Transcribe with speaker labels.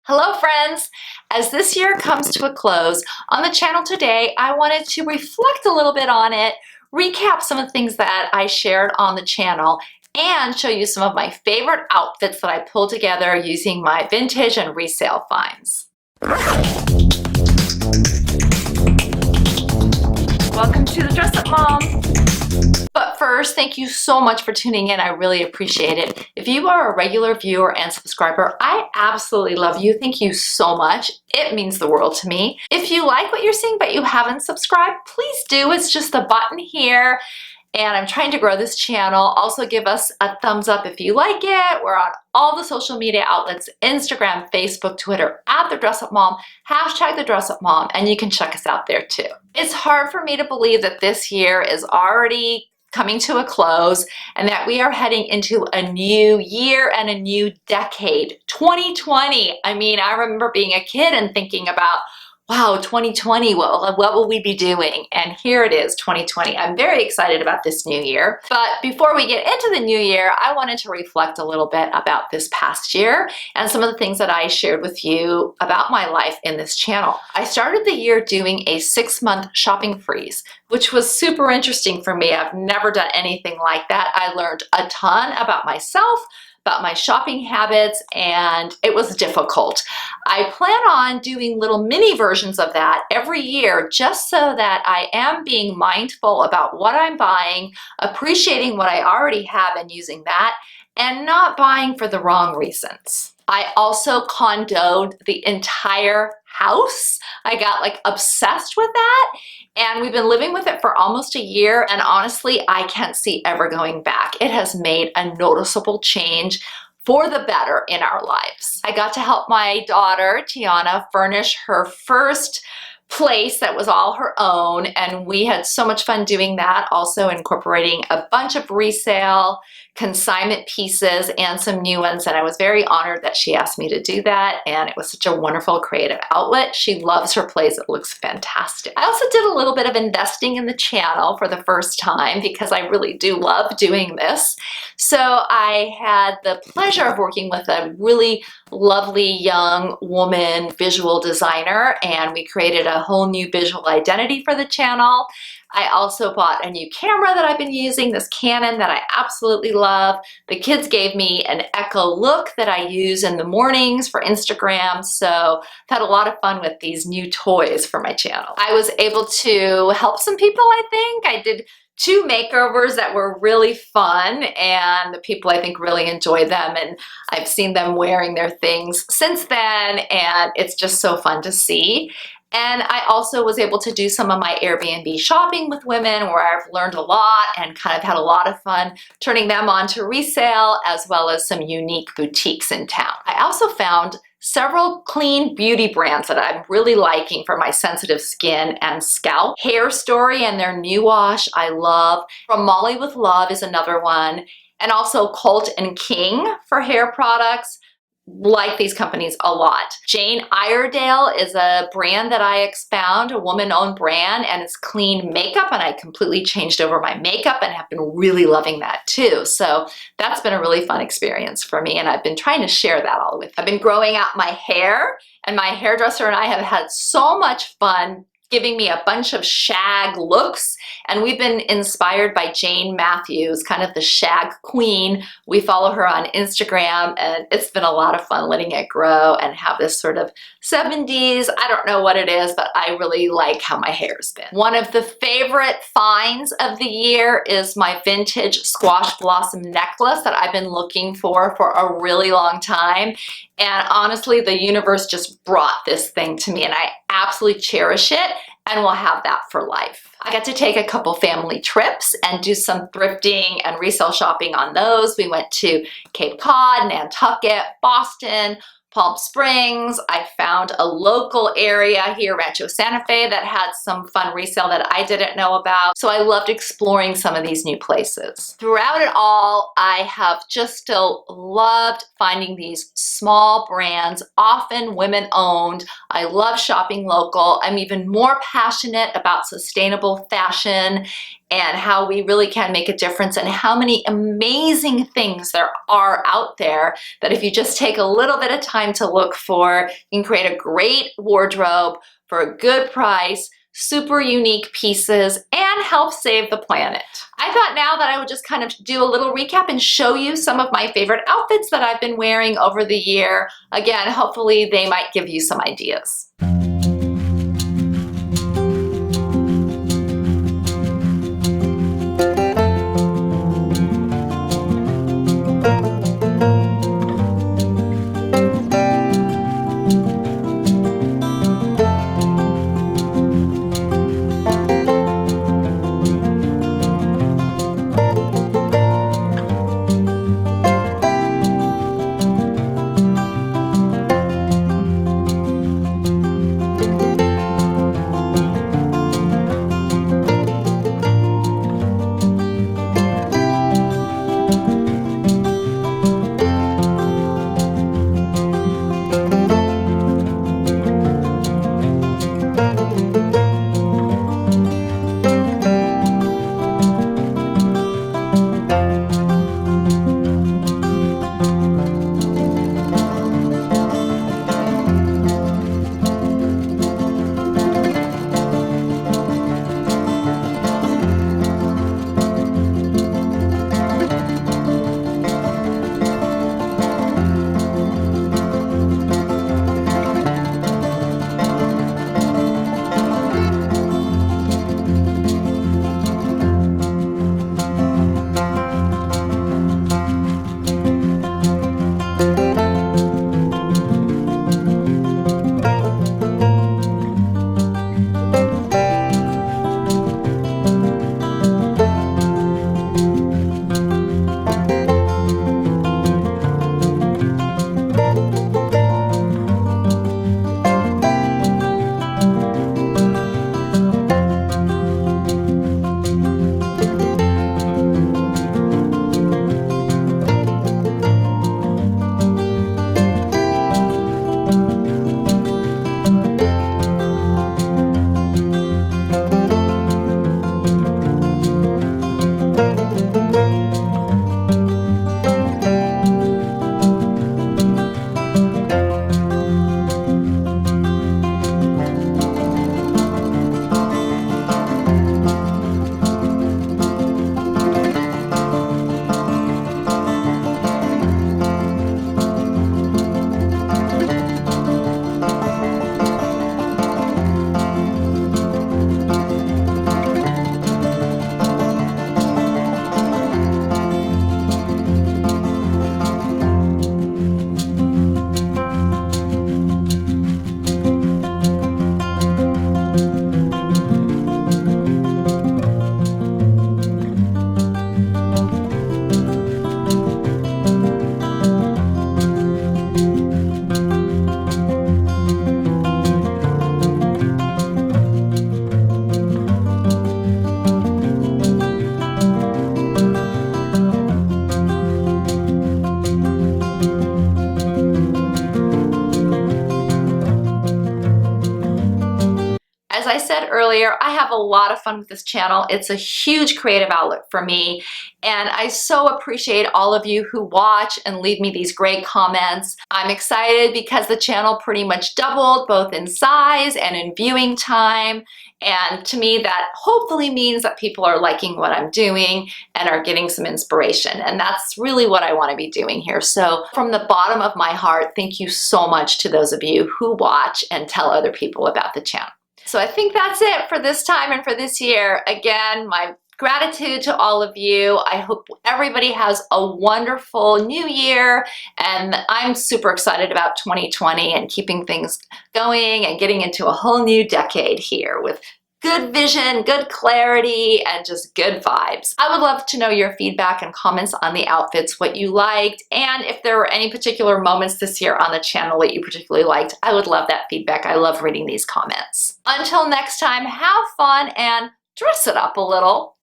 Speaker 1: Hello friends! As this year comes to a close, on the channel today I wanted to reflect a little bit on it, recap some of the things that I shared on the channel, and show you some of my favorite outfits that I pulled together using my vintage and resale finds. Welcome to the Dress Up Mom! But first, thank you so much for tuning in. I really appreciate it. If you are a regular viewer and subscriber, I absolutely love you. Thank you so much. It means the world to me. If you like what you're seeing but you haven't subscribed, please do. It's just a button here. And I'm trying to grow this channel. Also give us a thumbs up if you like it. We're on all the social media outlets, Instagram, Facebook, Twitter, at The Dress Up Mom, hashtag The Dress Up Mom, and you can check us out there too. It's hard for me to believe that this year is already coming to a close and that we are heading into a new year and a new decade. 2020. I mean, I remember being a kid and thinking about, wow, 2020, what will we be doing? And here it is, 2020. I'm very excited about this new year. But before we get into the new year, I wanted to reflect a little bit about this past year and some of the things that I shared with you about my life in this channel. I started the year doing a 6-month shopping freeze, which was super interesting for me. I've never done anything like that. I learned a ton about myself, about my shopping habits, and it was difficult. I plan on doing little mini versions of that every year just so that I am being mindful about what I'm buying, appreciating what I already have and using that, and not buying for the wrong reasons. I also condoed the entire house. I got like obsessed with that, and we've been living with it for almost a year, and honestly, I can't see ever going back. It has made a noticeable change for the better in our lives. I got to help my daughter, Tiana, furnish her first place that was all her own, and we had so much fun doing that, also incorporating a bunch of resale consignment pieces and some new ones, and I was very honored that she asked me to do that, and it was such a wonderful creative outlet. She loves her place. It looks fantastic. I also did a little bit of investing in the channel for the first time because I really do love doing this. So I had the pleasure of working with a really lovely young woman visual designer, and we created a whole new visual identity for the channel. I also bought a new camera that I've been using, this Canon that I absolutely love. The kids gave me an Echo Look that I use in the mornings for Instagram, so I've had a lot of fun with these new toys for my channel. I was able to help some people, I think. I did 2 makeovers that were really fun, and the people I think really enjoyed them, and I've seen them wearing their things since then, and it's just so fun to see. And I also was able to do some of my Airbnb shopping with women where I've learned a lot and kind of had a lot of fun turning them on to resale, as well as some unique boutiques in town. I also found several clean beauty brands that I'm really liking for my sensitive skin and scalp. Hair Story and their new wash I love. From Molly with Love is another one. And also Colt and King for hair products. Like these companies a lot. Jane Iredale is a brand that I found, a woman-owned brand, and it's clean makeup, and I completely changed over my makeup and have been really loving that too. So that's been a really fun experience for me, and I've been trying to share that all with you. I've been growing out my hair, and my hairdresser and I have had so much fun giving me a bunch of shag looks, and we've been inspired by Jane Matthews, kind of the shag queen. We follow her on Instagram, and it's been a lot of fun letting it grow and have this sort of 70s, I don't know what it is, but I really like how my hair's been. One of the favorite finds of the year is my vintage squash blossom necklace that I've been looking for a really long time. And honestly, the universe just brought this thing to me, and I absolutely cherish it and will have that for life. I got to take a couple family trips and do some thrifting and resale shopping on those. We went to Cape Cod, Nantucket, Boston, Palm Springs. I found a local area here, Rancho Santa Fe, that had some fun resale that I didn't know about. So I loved exploring some of these new places. Throughout it all, I have just still loved finding these small brands, often women-owned. I love shopping local. I'm even more passionate about sustainable fashion and how we really can make a difference and how many amazing things there are out there that if you just take a little bit of time to look for, you can create a great wardrobe for a good price, super unique pieces, and help save the planet. I thought now that I would just kind of do a little recap and show you some of my favorite outfits that I've been wearing over the year. Again, hopefully they might give you some ideas. As I said earlier, I have a lot of fun with this channel. It's a huge creative outlet for me, and I so appreciate all of you who watch and leave me these great comments. I'm excited because the channel pretty much doubled both in size and in viewing time, and to me that hopefully means that people are liking what I'm doing and are getting some inspiration, and that's really what I want to be doing here. So from the bottom of my heart, thank you so much to those of you who watch and tell other people about the channel. So I think that's it for this time and for this year. Again, my gratitude to all of you. I hope everybody has a wonderful new year, and I'm super excited about 2020 and keeping things going and getting into a whole new decade here with good vision, good clarity, and just good vibes. I would love to know your feedback and comments on the outfits, what you liked, and if there were any particular moments this year on the channel that you particularly liked. I would love that feedback. I love reading these comments. Until next time, have fun and dress it up a little.